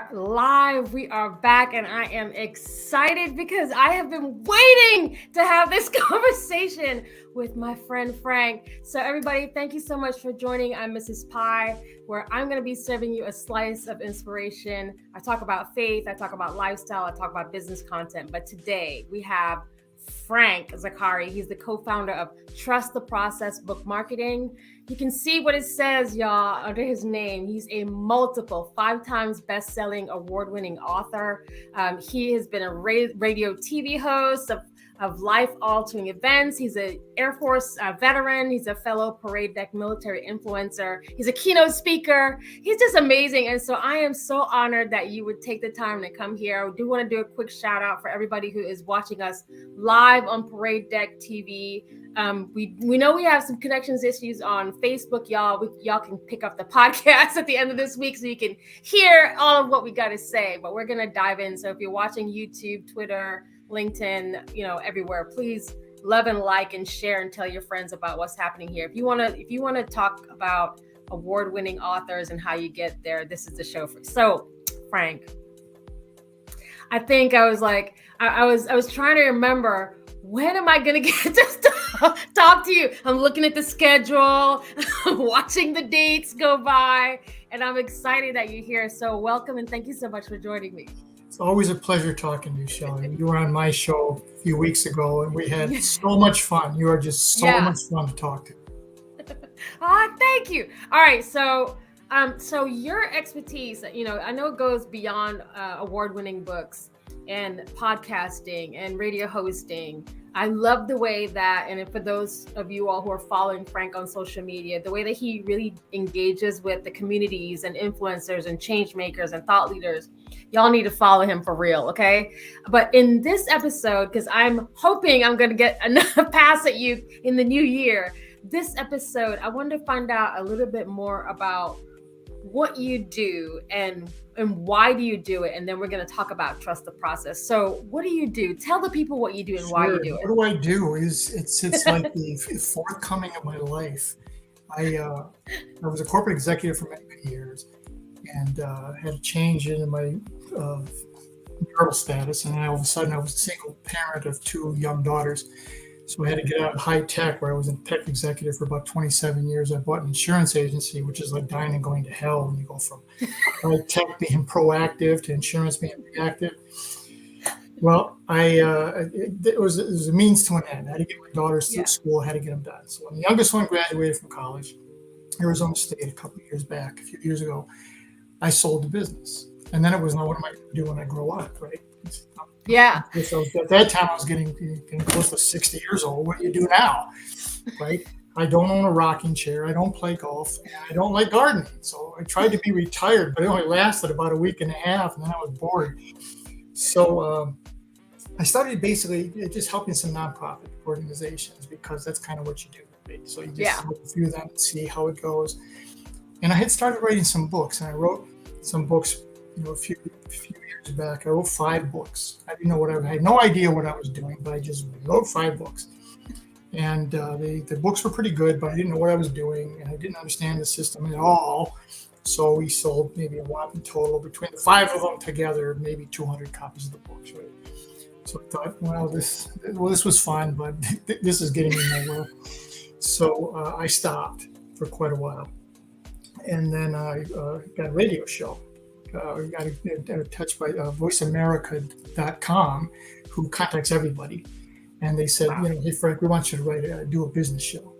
are live. We are back, and I am excited because I have been waiting to have this conversation with my friend Frank. So, everybody, thank you so much for joining. I'm Mrs. Pie, where I'm going to be serving you a slice of inspiration. I talk about faith, I talk about lifestyle, I talk about business content. But today we have Frank Zaccari. He's the co-founder of Trust the Process Book Marketing. You can see what it says, y'all, under his name. He's a multiple 5 times best-selling award-winning author. He has been a radio TV host of life-altering events. He's an Air Force veteran. He's a fellow parade deck military influencer. He's a keynote speaker. He's just amazing. And so I am so honored that you would take the time to come here. I do want to do a quick shout out for everybody who is watching us live on Parade Deck TV. We know we have some connections issues on Facebook, y'all. Y'all can pick up the podcast at the end of this week so you can hear all of what we got to say. But we're going to dive in. So if you're watching YouTube, Twitter, LinkedIn, everywhere, please love and like and share and tell your friends about what's happening here. If you want to talk about award-winning authors and how you get there, this is the show for you. So, Frank, I think I was like, I was trying to remember, when am I going to get to talk to you? I'm looking at the schedule, I'm watching the dates go by, and I'm excited that you're here. So welcome, and thank you so much for joining me. It's always a pleasure talking to you, Shelley. You were on my show a few weeks ago, and we had so much fun. You are just so much fun to talk to. Thank you. All right, so your expertise, I know it goes beyond award-winning books and podcasting and radio hosting. I love the way that, and for those of you all who are following Frank on social media, the way that he really engages with the communities and influencers and change makers and thought leaders. Y'all need to follow him for real, okay? But in this episode, because I'm hoping I'm going to get another pass at you in the new year, this episode, I wanted to find out a little bit more about what you do and why do you do it, and then we're going to talk about Trust the Process. So what do you do? Tell the people what you do and why you do it. What do I do? It's like the fourth coming of my life. I was a corporate executive for many years, and had a change in my marital status, and then all of a sudden I was a single parent of 2 young daughters. So I had to get out of high tech, where I was a tech executive for about 27 years. I bought an insurance agency, which is like dying and going to hell when you go from high tech being proactive to insurance being reactive. Well, it was a means to an end. I had to get my daughters through school, I had to get them done. So when the youngest one graduated from college, Arizona State, a few years ago, I sold the business. And then it was, what am I going to do when I grow up, right? Yeah. So at that time, I was getting close to 60 years old. What do you do now, right? I don't own a rocking chair. I don't play golf. And I don't like gardening. So I tried to be retired, but it only lasted about a week and a half, and then I was bored. So I started basically just helping some nonprofit organizations, because that's kind of what you do, right? So you just look through them and see how it goes. And I had started writing some books, and I wrote some books, a few years back. I wrote 5 books. I had no idea what I was doing, but I just wrote 5 books. And the books were pretty good, but I didn't know what I was doing, and I didn't understand the system at all. So we sold maybe a whopping total between the 5 of them together, maybe 200 copies of the books, right? So I thought, this was fun, but this is getting me nowhere. So I stopped for quite a while. And then I got a radio show. I got in touch by voiceamerica.com, who contacts everybody. And they said, hey, Frank, we want you to do a business show.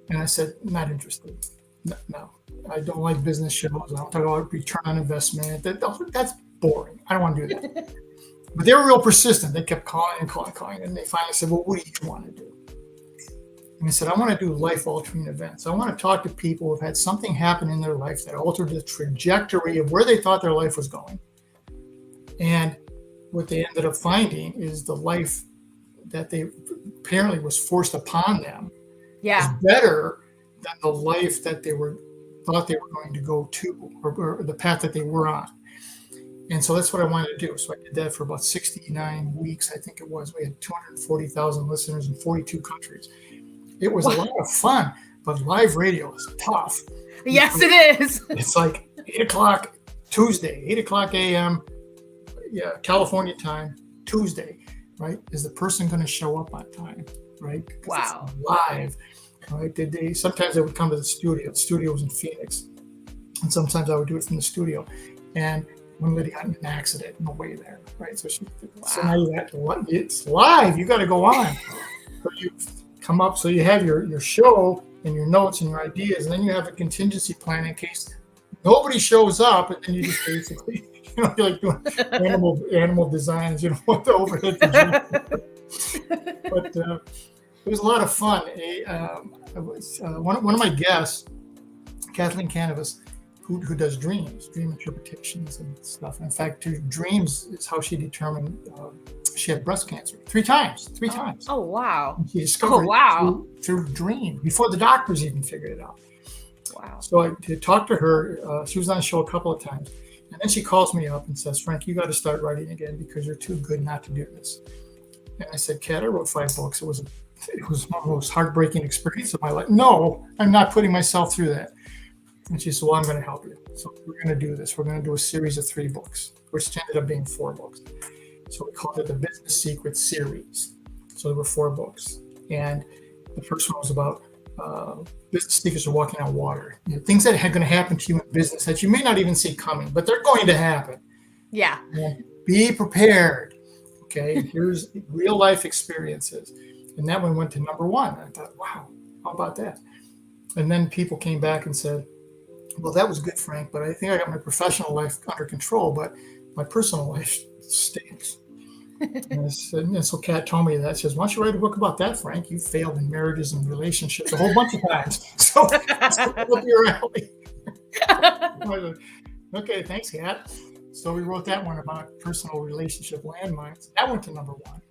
And I said, not interested. No, I don't like business shows. I don't talk about return on investment. That's boring. I don't want to do that. But they were real persistent. They kept calling. And they finally said, well, what do you want to do? And I said, I want to do life-altering events. I want to talk to people who have had something happen in their life that altered the trajectory of where they thought their life was going. And what they ended up finding is the life that they apparently was forced upon them is better than the life that they thought they were going to go to, or the path that they were on. And so that's what I wanted to do. So I did that for about 69 weeks, I think it was. We had 240,000 listeners in 42 countries. It was a lot of fun, but live radio is tough. Yes, it is. It's like 8 o'clock Tuesday, 8:00 a.m. Yeah, California time, Tuesday, right? Is the person going to show up on time, right? Because Wow. it's live, right? Sometimes they would come to the studio. The studio was in Phoenix, and sometimes I would do it from the studio. And one lady got in an accident on the way there, right? So now it's live. You got to go on. So you come up. So you have your show and your notes and your ideas, and then you have a contingency plan in case nobody shows up, and then you just basically, you're like doing animal designs, what the overhead projection. But it was a lot of fun. One of my guests, Kathleen Canavas, who does dream interpretations and stuff. In fact, dreams is how she determined she had breast cancer three times. Oh, wow. And she discovered it through dream before the doctors even figured it out. Wow. So I talked to her. She was on the show a couple of times. And then she calls me up and says, Frank, you got to start writing again because you're too good not to do this. And I said, Kat, I wrote 5 books. It was one of the most heartbreaking experiences of my life. No, I'm not putting myself through that. And she said, well, I'm going to help you. So we're going to do this. We're going to do a series of 3 books, which ended up being 4 books. So we called it the Business Secrets series. So there were 4 books. And the first one was about business secrets are walking on water. Things that are going to happen to you in business that you may not even see coming, but they're going to happen. Yeah. And be prepared. Okay. Here's real life experiences. And that one went to number 1. I thought, wow, how about that? And then people came back and said, well, that was good, Frank, but I think I got my professional life under control, but my personal life stinks. And so Kat told me that. She says, why don't you write a book about that, Frank? You failed in marriages and relationships a whole bunch of times. So it's up your alley. Okay, thanks, Kat. So we wrote that one about personal relationship landmines. That went to number 1.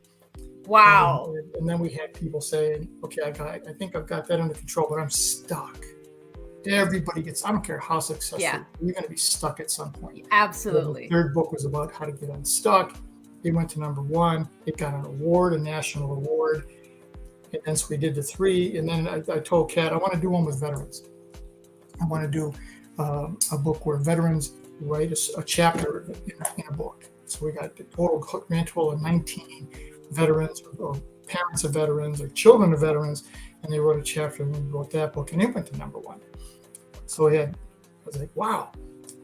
Wow. And then we had people saying, okay, I think I've got that under control, but I'm stuck. Everybody gets, I don't care how successful, you're going to be stuck at some point. Absolutely. So the 3rd book was about how to get unstuck. It went to number 1. It got an award, a national award. And then so we did the 3. And then I told Kat, I want to do one with veterans. I want to do a book where veterans write a chapter in a book. So we got the grand total of 19 veterans or parents of veterans or children of veterans. And they wrote a chapter and we wrote that book. And it went to number 1. So I was like, wow.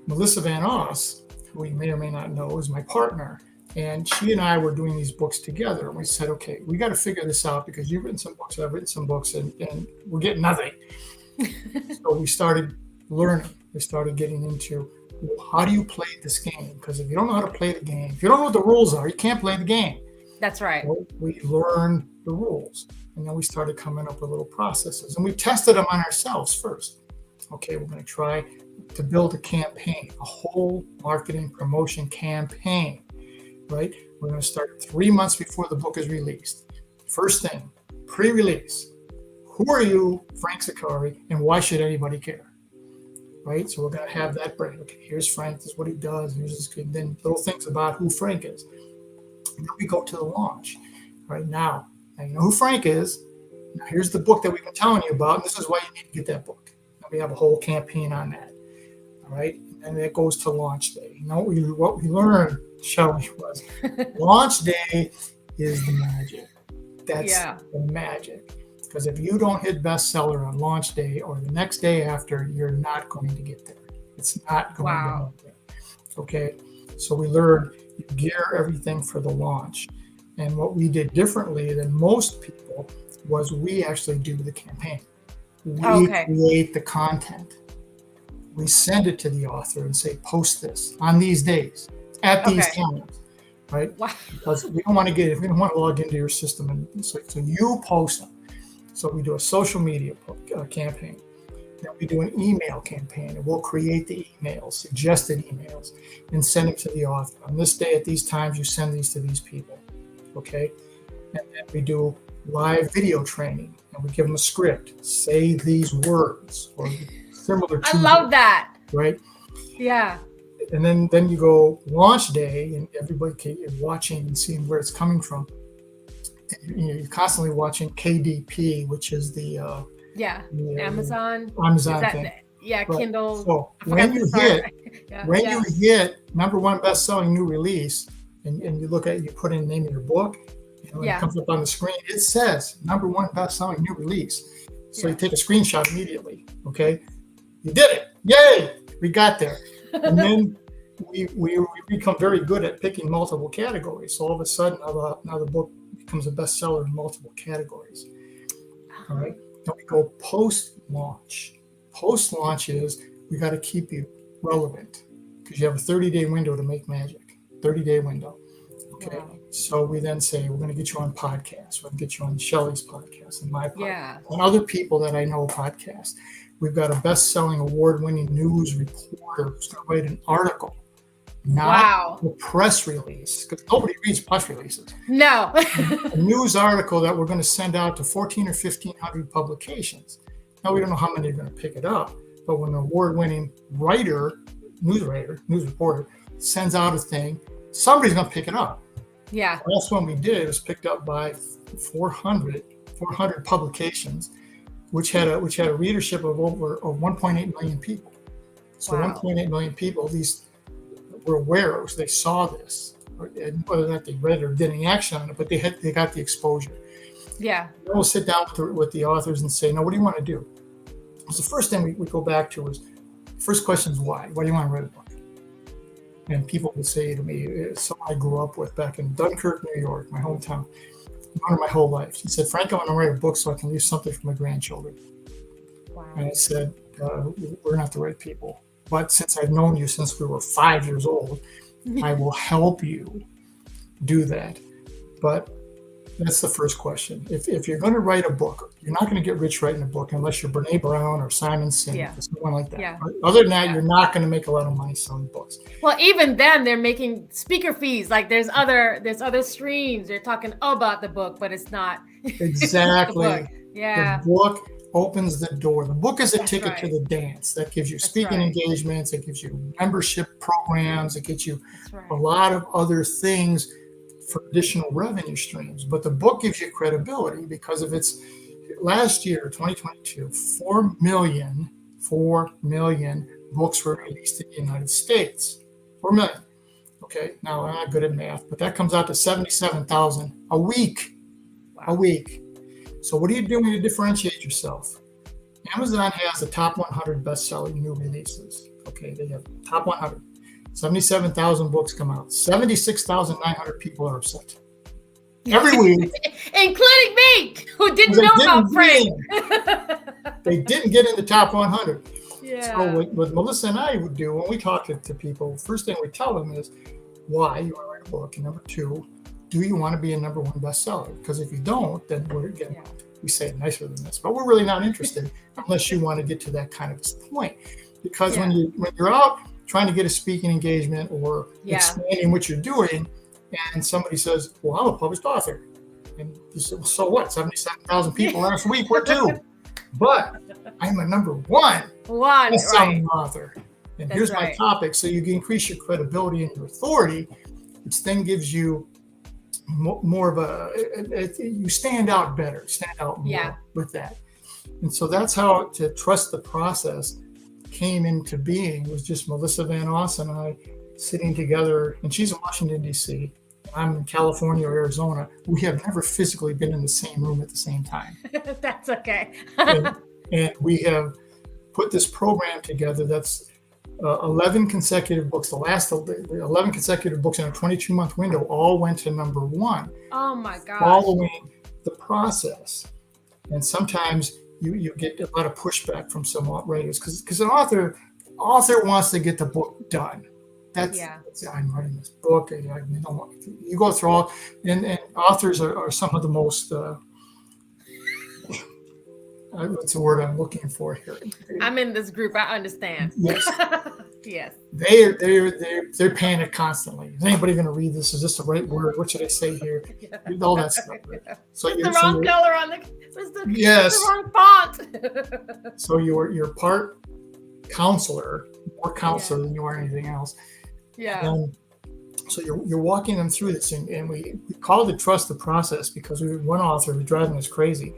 Melissa Van Oss, who you may or may not know, is my partner. And she and I were doing these books together. And we said, okay, we got to figure this out because you've written some books, I've written some books, and we're getting nothing. So we started learning. We started getting into, well, how do you play this game? Because if you don't know how to play the game, if you don't know what the rules are, you can't play the game. That's right. So we learned the rules. And then we started coming up with little processes. And we tested them on ourselves first. Okay, we're going to try to build a campaign, a whole marketing promotion campaign, right? We're going to start 3 months before the book is released. First thing, pre-release. Who are you, Frank Zaccari, and why should anybody care? Right? So we're going to have that break. Okay, here's Frank, this is what he does, here's his good. Then little things about who Frank is. And then we go to the launch. Right now you know who Frank is. Now here's the book that we've been telling you about, and this is why you need to get that book. We have a whole campaign on that. All right. And that goes to launch day. You know what we learned, Shelley, was launch day is the magic. That's the magic. Because if you don't hit bestseller on launch day or the next day after, you're not going to get there. It's not going to get there. Okay. So we learned you gear everything for the launch. And what we did differently than most people was we actually do the campaign. We create the content. We send it to the author and say, post this on these days, at these times, right? Wow. Because we don't want to log into your system. And so you post them. So we do a social media campaign. Then we do an email campaign, and we'll create the emails, suggested emails, and send them to the author. On this day, at these times, you send these to these people, okay? And then we do live video training, and we give them a script. Say these words or similar to. I love that. Right? Yeah. And then you go launch day, and everybody is watching and seeing where it's coming from. And, you're constantly watching KDP, which is the Amazon thing. Right. Kindle. So I forgot when the you start. hit number one best-selling new release, and you look at, you put in the name of your book, and when it comes up on the screen, it says number one best-selling new release. So you take a screenshot immediately. Okay, you did it! Yay! We got there, and then we become very good at picking multiple categories. So all of a sudden, now the book becomes a bestseller in multiple categories. All right. Then we go post-launch. Post-launch is we got to keep you relevant because you have a 30-day window to make magic. 30-day window. Okay. Wow. So we then say we're going to get you on podcasts. We're going to get you on Shelley's podcast and my podcast and other people that I know podcast. We've got a best-selling, award-winning news reporter who's going to write an article. Not a press release, because nobody reads press releases. No. A news article that we're going to send out to 14 or 1,500 publications. Now, we don't know how many are going to pick it up, but when an award-winning news reporter, sends out a thing, somebody's going to pick it up. Yeah. The last one we did was picked up by 400 publications, which had a readership of 1.8 million people. So 1.8 million people, these were aware, they saw this, and whether or not they read it or did any action on it, but they got the exposure. Yeah. Then we'll sit down with the authors and say, "No, what do you want to do?" So the first thing we go back to is, first question is why? Why do you want to write a book? And people would say to me, someone I grew up with back in Dunkirk, New York, my hometown, known her my whole life. She said, "Frank, I want to write a book so I can leave something for my grandchildren." Wow. And I said, "We're not the right people. But since I've known you since we were 5 years old, I will help you do that." But that's the first question. If you're going to write a book, you're not going to get rich writing a book unless you're Brene Brown or Simon Sinek or someone like that. Yeah. Other than that, you're not going to make a lot of money selling books. Well, even then, they're making speaker fees. Like there's other streams. They're talking about the book, but it's not exactly the book. Yeah. The book opens the door. The book is a ticket to the dance. That gives you speaking engagements. It gives you membership programs. It gets you a lot of other things for additional revenue streams. But the book gives you credibility because of its last year, 2022, 4 million books were released in the United States. 4 million. Okay, now I'm not good at math, but that comes out to 77,000 a week. Wow. A week. So what are you doing to differentiate yourself? Amazon has the top 100 best-selling new releases. Okay, they have top 100. 77,000 books come out. 76,900 people are upset. Every week. Including me, who didn't know about Frank. They didn't get in the top 100. Yeah. So what Melissa and I would do when we talk to people, first thing we tell them is why you want to write a book. And number two, do you want to be a number one bestseller? Because if you don't, then we say it nicer than this, but we're really not interested unless you want to get to that kind of point. Because when you're out trying to get a speaking engagement or expanding what you're doing, and somebody says, "Well, I'm a published author," and you say, "Well, so what? 77,000 people last week were too, but I'm a number one best-selling author, and here's my topic." So you can increase your credibility and your authority, which then gives you more of you stand out better, stand out more with that. And so that's how to trust the process came into being. It was just Melissa Van Oss and I sitting together, and she's in Washington, D.C. I'm in California or Arizona. We have never physically been in the same room at the same time. That's okay. and we have put this program together that's 11 consecutive books. The last 11 consecutive books in a 22-month window all went to number one. Oh my gosh. Following the process. And sometimes you get a lot of pushback from some writers because an author wants to get the book done. That's I'm writing this book. You go through all, and authors are some of the most what's the word I'm looking for here? I'm in this group. I understand. Yes. Yes. They're panicked constantly. Is anybody going to read this? Is this the right word? What should I say here? All that stuff. Right? So the wrong color on the. Yes. The wrong font. So you're part counselor, more counselor than you are anything else. Yeah. And so you're walking them through this, and we call it trust the process because we had one author who was driving us crazy.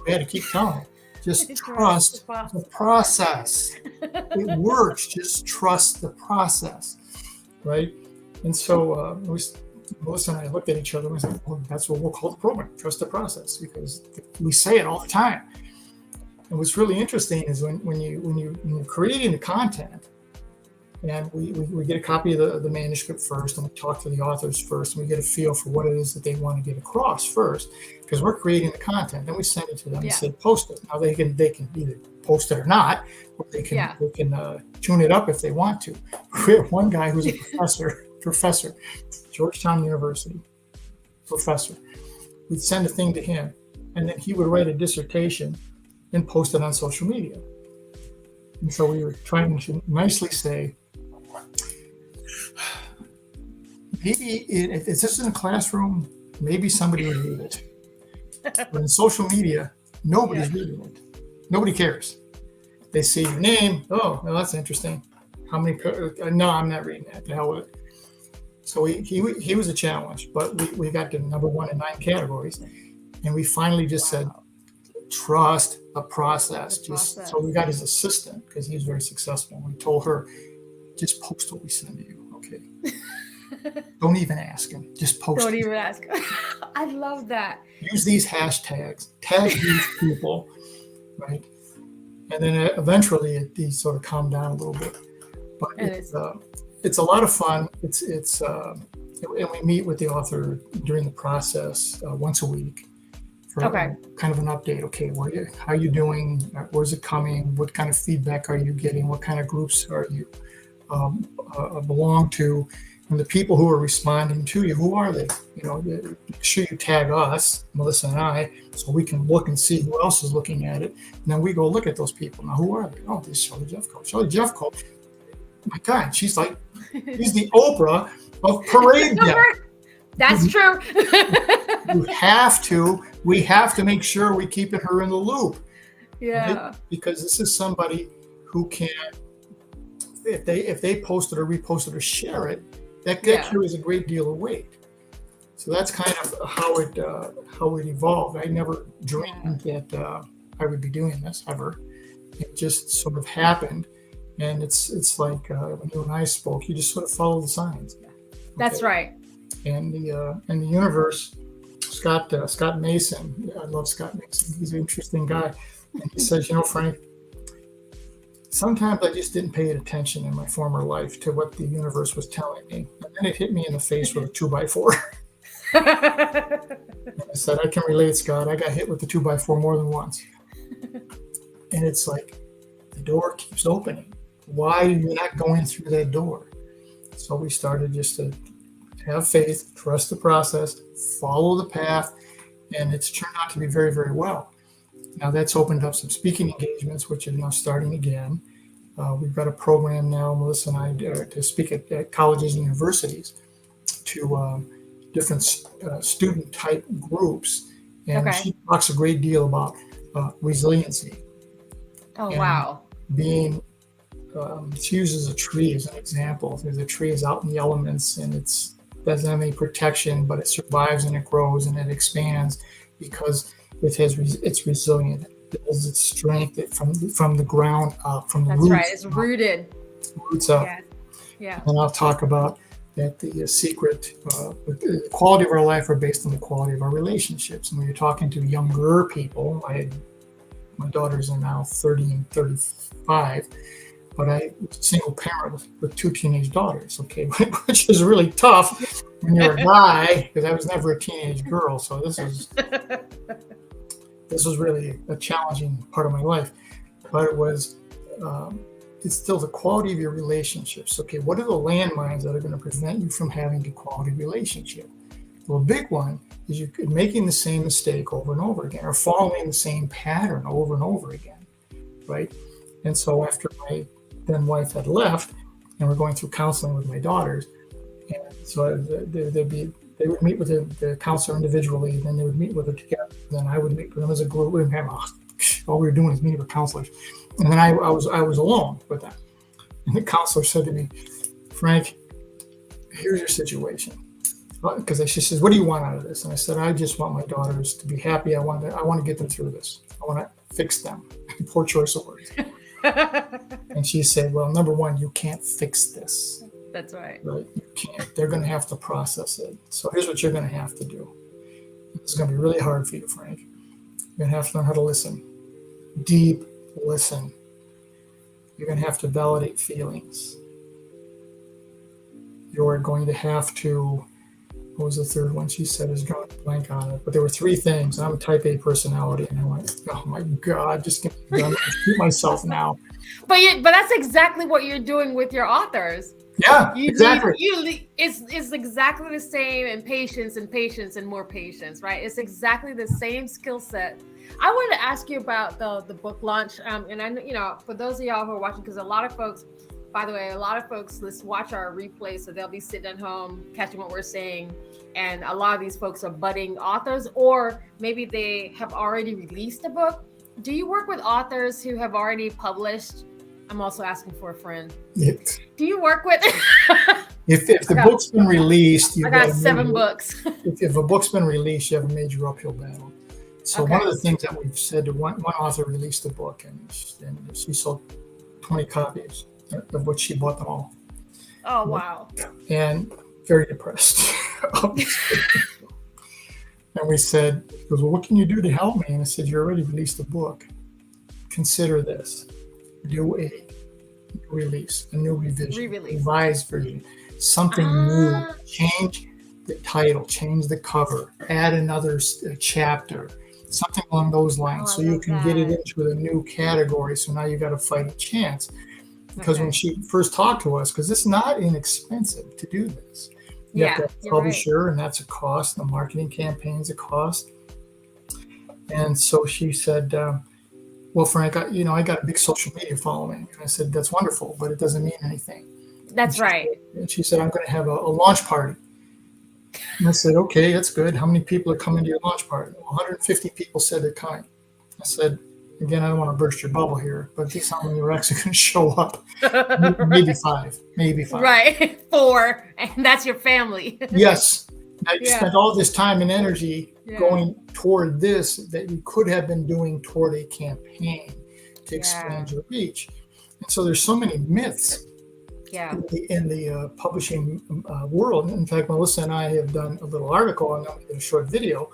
We had to keep telling him, Just trust the process. It works. Just trust the process, right? And so Melissa and I looked at each other and we said, well, that's what we'll call the program, trust the process, because we say it all the time. And what's really interesting is when you're creating the content, and we get a copy of the manuscript first, and we talk to the authors first, and we get a feel for what it is that they want to get across first, because we're creating the content. Then we send it to them and say, post it. Now they can either post it or not, or they can tune it up if they want to. We have one guy who's a professor, Georgetown University, professor. We'd send a thing to him, and then he would write a dissertation and post it on social media. And so we were trying to nicely say, maybe if it's just in a classroom, maybe somebody would read it. But in social media, nobody's reading it. Nobody cares. They see your name. Oh, well, that's interesting. How many? No, I'm not reading that. The hell with it. So he was a challenge, but we got to number 1 in 9 categories, and we finally just said, trust a process. So we got his assistant, because he was very successful. We told her, just post what we send to you, okay? Don't even ask him. Just post. Don't even ask. I love that. Use these hashtags. Tag these people, right? And then eventually these sort of calm down a little bit. But it's a lot of fun. And we meet with the author during the process once a week. For kind of an update. Okay, how are you doing? Where's it coming? What kind of feedback are you getting? What kind of groups are you belong to? And the people who are responding to you, who are they? Make sure you tag us, Melissa and I, so we can look and see who else is looking at it. And then we go look at those people. Now, who are they? Oh, this is Shelley Jeffcoat. Shelley Jeffcoat. My God, she's the Oprah of parade deck. That's true. We have to make sure we keep her in the loop. Yeah. Right? Because this is somebody who can, if they post it or repost it or share it, that carries a great deal of weight. So that's kind of how it evolved. I never dreamed that I would be doing this ever. It just sort of happened, and it's like when you and I spoke, you just sort of follow the signs. That's right. And the universe, Scott Mason, I love Scott Mason. He's an interesting guy. And he says, Frank, sometimes I just didn't pay attention in my former life to what the universe was telling me. And then it hit me in the face with a 2x4. And I said, I can relate, Scott. I got hit with the 2x4 more than once. And it's like, the door keeps opening. Why are you not going through that door? So we started just to have faith, trust the process, follow the path, and it's turned out to be very, very well. Now that's opened up some speaking engagements, which are now starting again. We've got a program now, Melissa and I, to speak at colleges and universities to different student type groups. And she talks a great deal about resiliency. Oh, wow. Being, she uses a tree as an example. The tree is out in the elements and it doesn't have any protection, but it survives and it grows and it expands because it's resilient. It builds its strength from the ground up, from the roots. That's right. It's rooted. Roots up. Yeah. And I'll talk about that the secret, the quality of our life are based on the quality of our relationships. And when you're talking to younger people, my daughters are now 30 and 35, but I was a single parent with 2 teenage daughters, okay, which is really tough when you're a guy, because I was never a teenage girl. So this was really a challenging part of my life, but it was, it's still the quality of your relationships. Okay, what are the landmines that are going to prevent you from having a quality relationship? Well, a big one is you making the same mistake over and over again, or following the same pattern over and over again, right? And so after my then wife had left, and we're going through counseling with my daughters, and so they would meet with the counselor individually, and then they would meet with her together. Then I would meet with them as a group. We didn't have all we were doing is meeting with counselors, and then I was alone with them. And the counselor said to me, "Frank, here's your situation." Because she says, "What do you want out of this?" And I said, "I just want my daughters to be happy. I want to get them through this. fix them. Poor choice of words. And she said, well, number one, you can't fix this. That's right. Right? You can't. They're going to have to process it. So here's what you're going to have to do. It's going to be really hard for you, Frank. You're going to have to learn how to listen. Deep listen. You're going to have to validate feelings. You're going to have to, what was the third one she said? Is drawing a blank on it. But there were three things. I'm a type A personality. And I went, oh my God, just get me done. I shoot myself now. But that's exactly what you're doing with your authors. Yeah, exactly. It's exactly the same in patience and more patience, right? It's exactly the same skill set. I wanted to ask you about the book launch. And I know, for those of y'all who are watching, because a lot of folks, by the way, let's watch our replay, so they'll be sitting at home catching what we're saying. And a lot of these folks are budding authors, or maybe they have already released a book. Do you work with authors who have already published? I'm also asking for a friend. Do you work with? If the book's been released, I got 7 books. If a book's been released, you have a major uphill battle. So one of the things that we've said to one author released a book, and she sold 20 copies, of which she bought them all. Oh, wow. And very depressed. And we said, he goes, well, what can you do to help me? And I said, you already released a book. Consider this. Do a release, a new revision, revised version, something new. Change the title, change the cover, add another chapter, something along those lines, so you can get it into a new category. So now you got a fighting chance. Because when she first talked to us, because it's not inexpensive to do this. You have to have a publisher, and that's a cost. The marketing campaign's a cost. And so she said, well, Frank, I got a big social media following. And I said, that's wonderful, but it doesn't mean anything. That's right. And she said, I'm going to have a launch party. And I said, okay, that's good. How many people are coming to your launch party? Well, 150 people said they're coming. I said, again, I don't want to burst your bubble here, but these how many are actually going to show up. Maybe five. Right. 4. And that's your family. Yes. Now you spent all this time and energy going toward this that you could have been doing toward a campaign to expand your reach. And so there's so many myths in the publishing world. In fact, Melissa and I have done a little article and a short video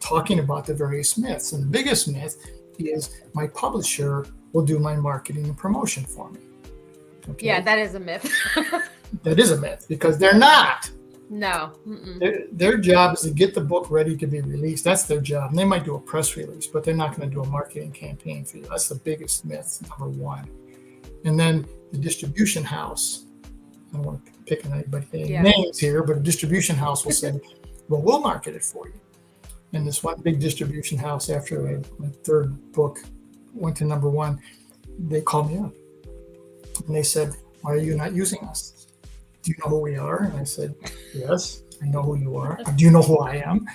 talking about the various myths. And the biggest myth is my publisher will do my marketing and promotion for me. Okay? Yeah, that is a myth. That is a myth because they're not. No. Their job is to get the book ready to be released. That's their job. And they might do a press release, but they're not going to do a marketing campaign for you. That's the biggest myth, number one. And then the distribution house. I don't want to pick anybody's names here, but a distribution house will say, well, we'll market it for you. And this one big distribution house, after my third book went to number 1, they called me up. And they said, why are you not using us? Do you know who we are? And I said, yes, I know who you are. Do you know who I am?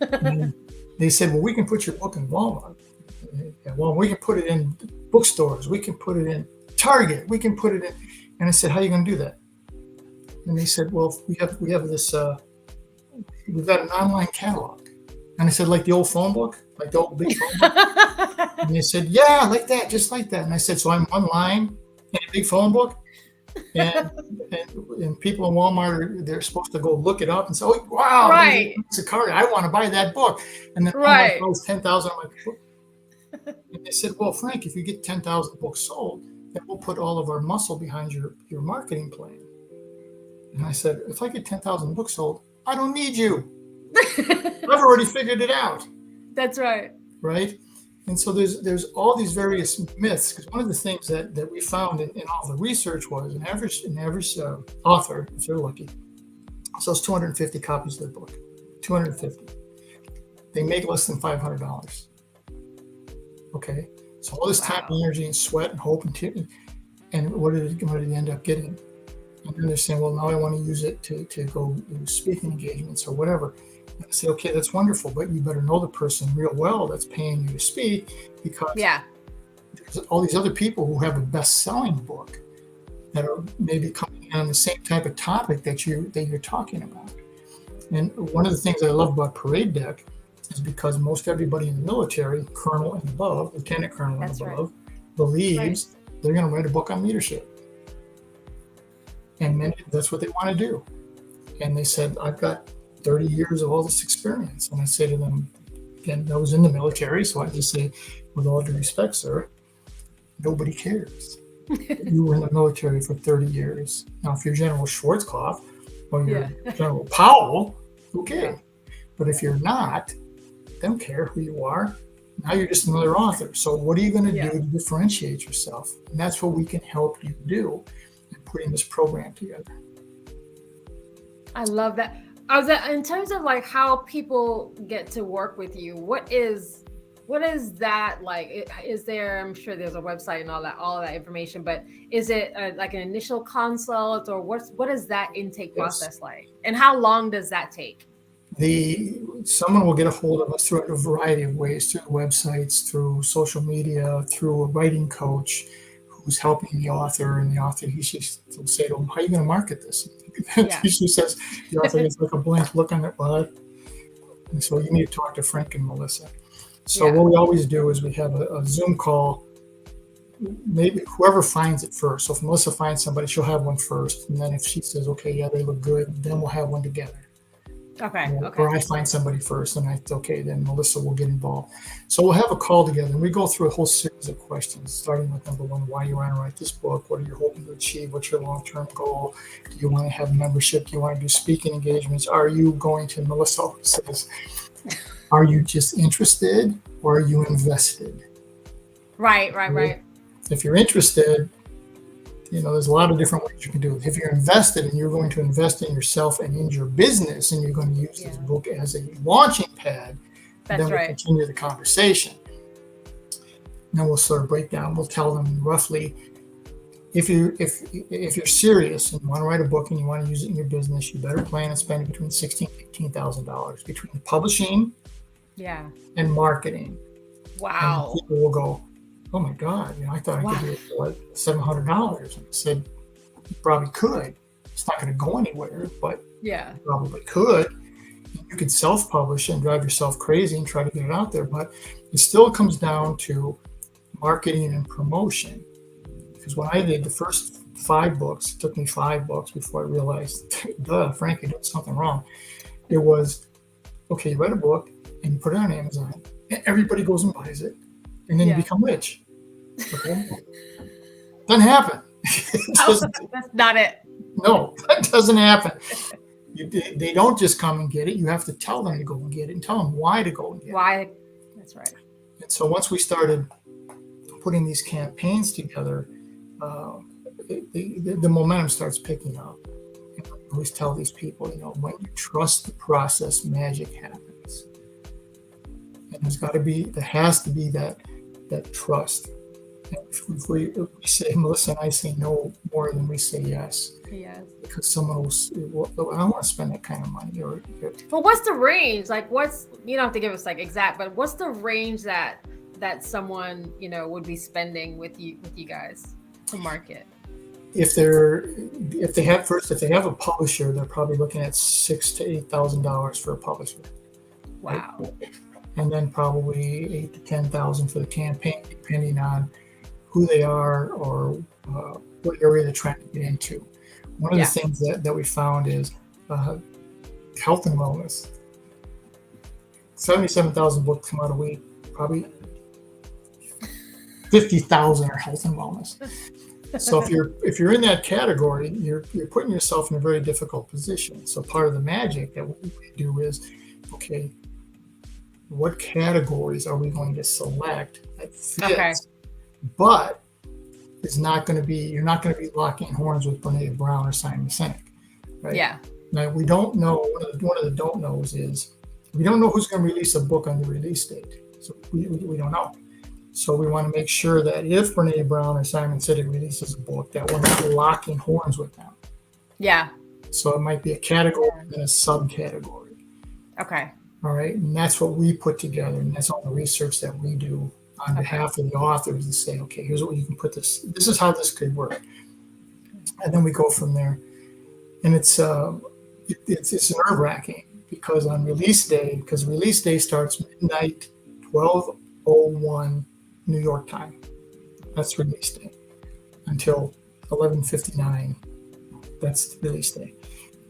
And they said, well, we can put your book in Walmart. Well, we can put it in bookstores. We can put it in Target. We can put it in. And I said, how are you going to do that? And they said, well, we have this, we've got an online catalog. And I said, like the old phone book, like the old big phone book? And they said, yeah, like that, just like that. And I said, so I'm online in a big phone book? And people in Walmart, they're supposed to go look it up and say, oh, wow, Zaccari, I want to buy that book. And then I was 10,000 on my book. And they said, well, Frank, if you get 10,000 books sold, then we'll put all of our muscle behind your marketing plan. And I said, if I get 10,000 books sold, I don't need you. I've already figured it out. That's right. Right? And so there's all these various myths, because one of the things that we found in all the research was an average author, if they're lucky, sells 250 copies of their book. 250. They make less than $500. Okay? So all this time, and energy, and sweat, and hope, and what did he end up getting? And then they're saying, well, now I want to use it to go do speaking engagements or whatever. And I say, okay, that's wonderful, but you better know the person real well that's paying you to speak, because there's all these other people who have a best-selling book that are maybe coming in on the same type of topic that you're talking about. And one of the things I love about Parade Deck is because most everybody in the military, colonel and above, lieutenant colonel and That's right. above, believes they're going to write a book on leadership. And that's what they want to do. And they said, I've got 30 years of all this experience. And I say to them, again, I was in the military, so I just say, with all due respect, sir, nobody cares. You were in the military for 30 years. Now, if you're General Schwarzkopf or you're General Powell, okay. But if you're not, they don't care who you are. Now you're just another author. So what are you going to do to differentiate yourself? And that's what we can help you do in putting this program together. I love that. In terms of like how people get to work with you, what is that like? Is there? I'm sure there's a website and all that information, but is it like an initial consult, or what is that intake process like, and how long does that take? Someone will get a hold of us through a variety of ways, through websites, through social media, through a writing coach who's helping the author, and the author will say to them, "How are you going to market this?" Usually says the author gets like a blank look on it, and so you need to talk to Frank and Melissa. So what we always do is we have a Zoom call. Maybe whoever finds it first. So if Melissa finds somebody, she'll have one first, and then if she says, "Okay, yeah, they look good," then we'll have one together. Okay. Or I find somebody first, and then Melissa will get involved. So we'll have a call together, and we go through a whole series of questions, starting with number one: why you want to write this book? What are you hoping to achieve? What's your long-term goal? Do you want to have membership? Do you want to do speaking engagements? Are you going to? Melissa says, are you just interested, or are you invested? Right. If you're interested, there's a lot of different ways you can do it. If you're invested and you're going to invest in yourself and in your business, and you're going to use this book as a launching pad, then we'll continue the conversation. And then we'll sort of break down. We'll tell them roughly, if you're serious and you want to write a book and you want to use it in your business, you better plan on spending between $16,000 and $18,000 between publishing and marketing. Wow. And people will go, oh my God, I thought I could do it for like $700. And I said, you probably could. It's not going to go anywhere, but you probably could. You could self-publish and drive yourself crazy and try to get it out there, but it still comes down to marketing and promotion. Because when I did the first 5 books, it took me 5 books before I realized, Frank, you did something wrong. It was, okay, you write a book and you put it on Amazon, and everybody goes and buys it. And then you become rich. Okay? Doesn't happen. That's not it. No, that doesn't happen. They don't just come and get it. You have to tell them to go and get it, and tell them why to go and get it. Why? That's right. And so once we started putting these campaigns together, the momentum starts picking up. And I always tell these people, when you trust the process, magic happens. And there has to be that trust. And if we say, Melissa and I say no more than we say yes. Yes. Because someone will, I don't want to spend that kind of money. But what's the range? Like, you don't have to give us like exact, but what's the range that someone, would be spending with you guys to market? If they have a publisher, they're probably looking at $6,000 to $8,000 for a publisher. Wow. Right? And then probably $8,000 to $10,000 for the campaign, depending on who they are or what area they're trying to get into. One of the things that we found is health and wellness. 77,000 books come out a week, probably 50,000 are health and wellness. So if you're in that category, you're putting yourself in a very difficult position. So part of the magic that we do is, okay, what categories are we going to select that fits, but you're not going to be locking horns with Brene Brown or Simon Sinek, right? Yeah. Now we don't know. One of the don't knows is we don't know who's going to release a book on the release date. So we don't know. So we want to make sure that if Brene Brown or Simon Sinek releases a book, that we're not locking horns with them. Yeah. So it might be a category and a subcategory. Okay. All right. And that's what we put together. And that's all the research that we do on behalf of the authors and say, okay, here's what you can put this. This is how this could work. And then we go from there. And it's nerve-wracking because on release day, because release day starts midnight, 12:01 New York time. That's release day until 11:59. That's release day,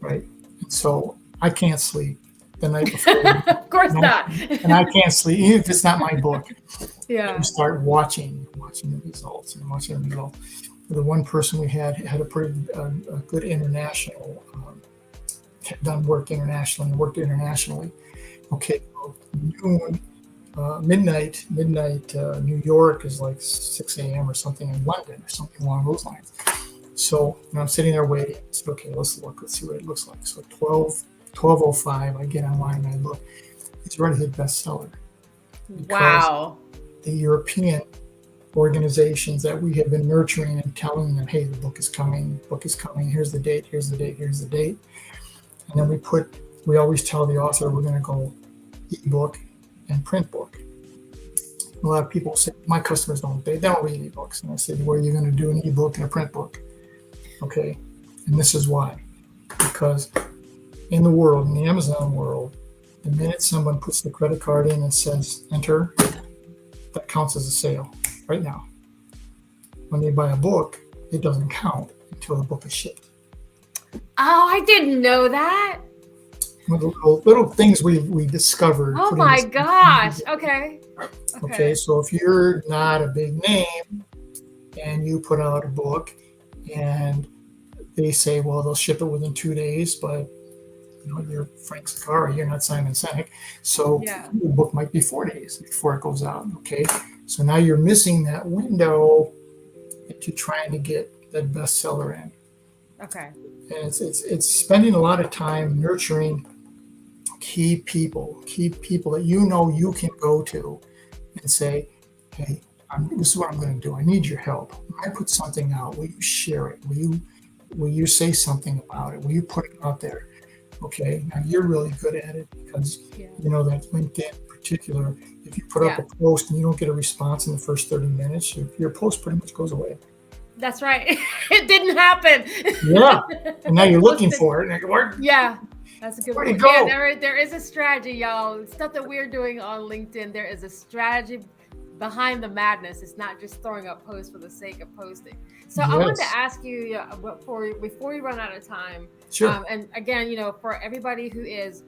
right? And so I can't sleep the night before. Of course not. And I can't sleep even if it's not my book. Yeah. You start watching the results and watching the results. The one person we had a pretty a good international, had done work internationally, worked internationally. Okay, well, noon, midnight, New York is like 6 a.m. or something in London or something along those lines. So I'm sitting there waiting. I said, okay, let's see what it looks like. So 12:05, I get online and I look. It's already hit bestseller. Wow. The European organizations that we have been nurturing and telling them, hey, the book is coming, here's the date. And then we always tell the author we're going to go ebook and print book. A lot of people say, my customers don't read ebooks. And I said, well, you're going to do an ebook and a print book. Okay. And this is why. Because in the world, in the Amazon world, the minute someone puts the credit card in and says enter, that counts as a sale right now. When they buy a book, it doesn't count until the book is shipped. Oh, I didn't know that. Little things we discovered. Oh my gosh. Okay. Okay, so if you're not a big name and you put out a book and they say, well, they'll ship it within 2 days, but you're Frank Zaccari, you're not Simon Sinek. So the book might be 4 days before it goes out. Okay, so now you're missing that window that you're trying to get that bestseller in. Okay. And it's spending a lot of time nurturing key people that you can go to and say, hey, this is what I'm going to do. I need your help. When I put something out, will you share it? Will you say something about it? Will you put it out there? Okay, now you're really good at it because you know that LinkedIn in particular, if you put up a post and you don't get a response in the first 30 minutes, your post pretty much goes away. That's right. It didn't happen. Yeah. And now you're looking for it. Yeah. That's a good one. Yeah, there is a strategy, y'all. Stuff that we're doing on LinkedIn, there is a strategy behind the madness. It's not just throwing up posts for the sake of posting. So I wanted to ask you before we run out of time. Sure. And again, for everybody who is,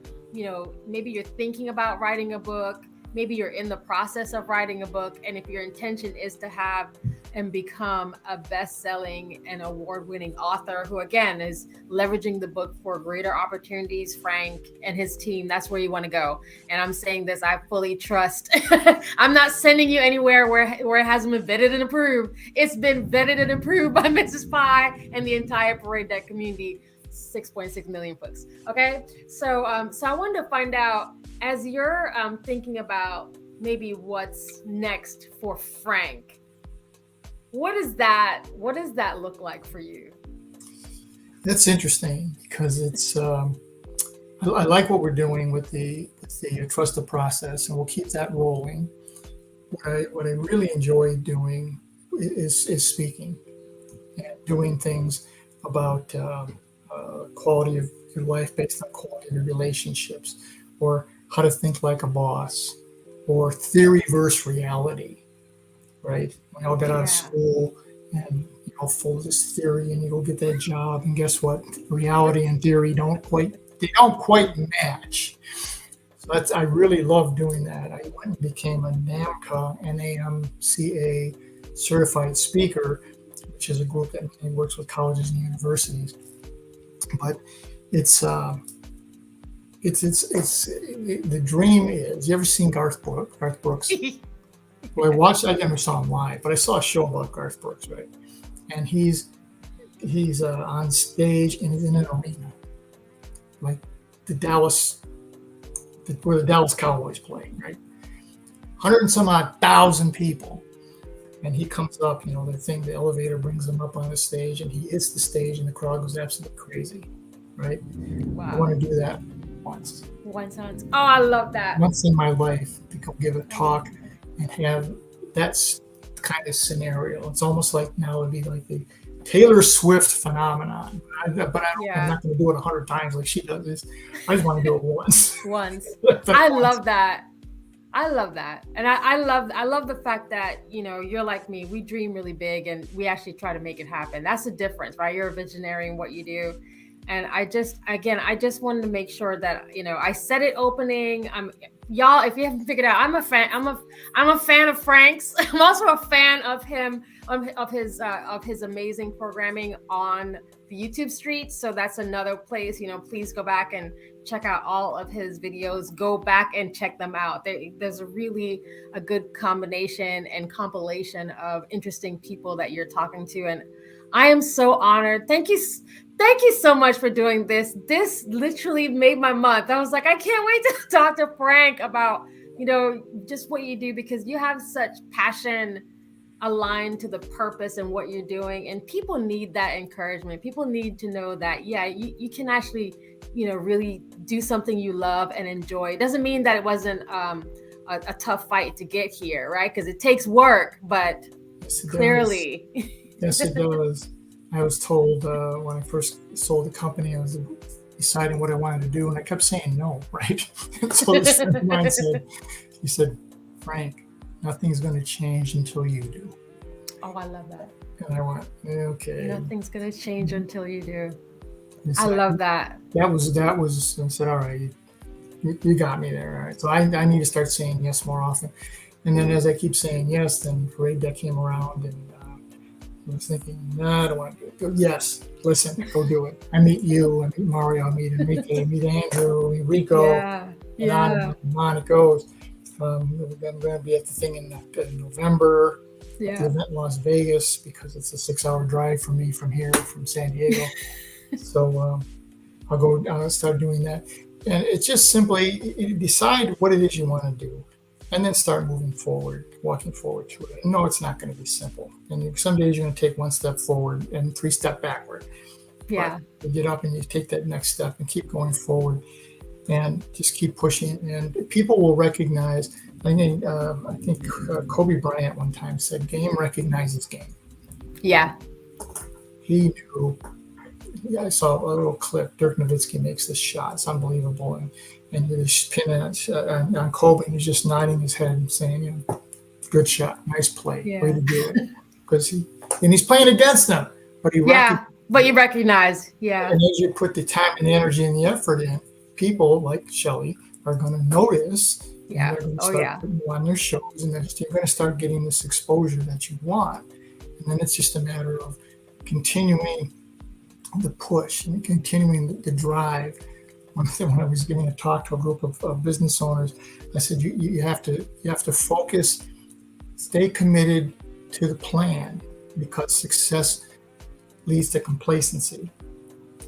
maybe you're thinking about writing a book, maybe you're in the process of writing a book, and if your intention is to have and become a best-selling and award-winning author who, again, is leveraging the book for greater opportunities, Frank and his team, that's where you want to go. And I'm saying this, I fully trust. I'm not sending you anywhere where it hasn't been vetted and approved. It's been vetted and approved by Mrs. Pie and the entire Parade Deck community, 6.6 million folks. Okay, so I wanted to find out, as you're thinking about maybe what's next for Frank, what does that look like for you? That's interesting because it's I like what we're doing with the trust the process, and we'll keep that rolling. What I really enjoy doing is speaking and doing things about quality of your life based on quality of your relationships, or how to think like a boss, or theory versus reality. Right? We all got out of school and full of this theory, and you go get that job, and guess what? Reality and theory don't quite match. So I really love doing that. I went and became a NAMCA certified speaker, which is a group that works with colleges and universities. But it's the dream is. You ever seen Garth Brooks? Well, I never saw him live, but I saw a show about Garth Brooks, right? And he's on stage and he's in an arena, like where the Dallas Cowboys play, right? 100 and some odd thousand people, and he comes up, the elevator brings him up on the stage, and he hits the stage, and the crowd goes absolutely crazy, right? Wow. I want to do that once. Oh, I love that. Once in my life, to go give a talk and have that kind of scenario. It's almost like now it'd be like the Taylor Swift phenomenon. I'm not going to do it 100 times like she does this. I just want to do it once. I love that. I love that. And I love the fact that, you're like me, we dream really big and we actually try to make it happen. That's the difference, right? You're a visionary in what you do. And I just wanted to make sure that, I said it opening. Y'all, if you haven't figured out, I'm a fan of Frank's. I'm also a fan of him, of his amazing programming on the YouTube streets. So that's another place, please go back and check out all of his videos. Go back and check them out. There's a good combination and compilation of interesting people that you're talking to. And I am so honored. Thank you so much for doing this. This literally made my month. I was like, I can't wait to talk to Frank about, just what you do, because you have such passion aligned to the purpose and what you're doing. And people need that encouragement. People need to know that, you can actually, really do something you love and enjoy. It doesn't mean that it wasn't a tough fight to get here, right? Because it takes work, but yes, clearly. Yes, it does. I was told when I first sold the company, I was deciding what I wanted to do, and I kept saying no, right? So this friend of mine said, Frank, nothing's going to change until you do. Oh, I love that. And I went, okay. Nothing's going to change until you do. I love that. That was, I said, all right, you got me there. All right. So I need to start saying yes more often. And then as I keep saying yes, then Parade Deck came around, and I was thinking, no, I don't want to do it. But yes, listen, go do it. I meet you, I meet Mario, I meet Enrique, I meet Andrew, I meet Rico. And on it goes. We're going to be at the thing in November. The event in Las Vegas, because it's a 6-hour drive for me from San Diego. So I'll start doing that. And it's just simply decide what it is you want to do, and then start moving forward, walking forward to it. No, it's not going to be simple. And some days you're going to take 1 step forward and 3 steps backward. Yeah. But you get up and you take that next step and keep going forward, and just keep pushing. And people will recognize. I think Kobe Bryant one time said, "Game recognizes game." Yeah. He knew. I saw a little clip. Dirk Nowitzki makes this shot. It's unbelievable. And he was pinning on Kobe, and he's just nodding his head and saying, good shot, nice play, way to do it. Because he's playing against them, but but you recognize, And as you put the time and the energy and the effort in, people like Shelly are going to notice. Yeah. They're going to start putting you on their shows, and then you're going to start getting this exposure that you want. And then it's just a matter of continuing the push and continuing the drive. When I was giving a talk to a group of business owners, I said you have to focus, stay committed to the plan, because success leads to complacency,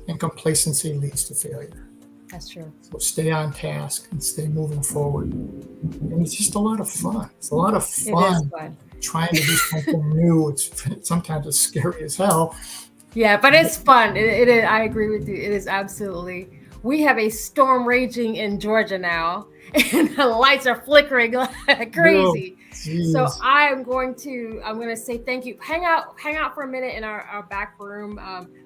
and complacency leads to failure. That's true. So stay on task and stay moving forward. And it's just a lot of fun. It's a lot of fun trying to do something new. Sometimes it's scary as hell. Yeah, but it's fun. It is. I agree with you. It is absolutely. We have a storm raging in Georgia now, and the lights are flickering like crazy. So I'm going to say thank you. Hang out for a minute in our back room.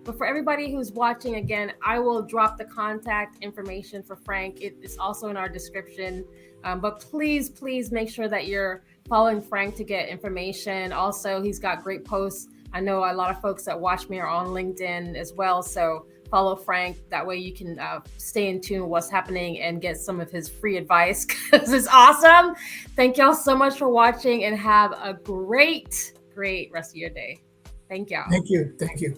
But for everybody who's watching, again, I will drop the contact information for Frank. It's also in our description. But please make sure that you're following Frank to get information. Also, he's got great posts. I know a lot of folks that watch me are on LinkedIn as well. So follow Frank. That way you can stay in tune with what's happening and get some of his free advice, because it's awesome. Thank y'all so much for watching, and have a great rest of your day. Thank y'all. Thank you.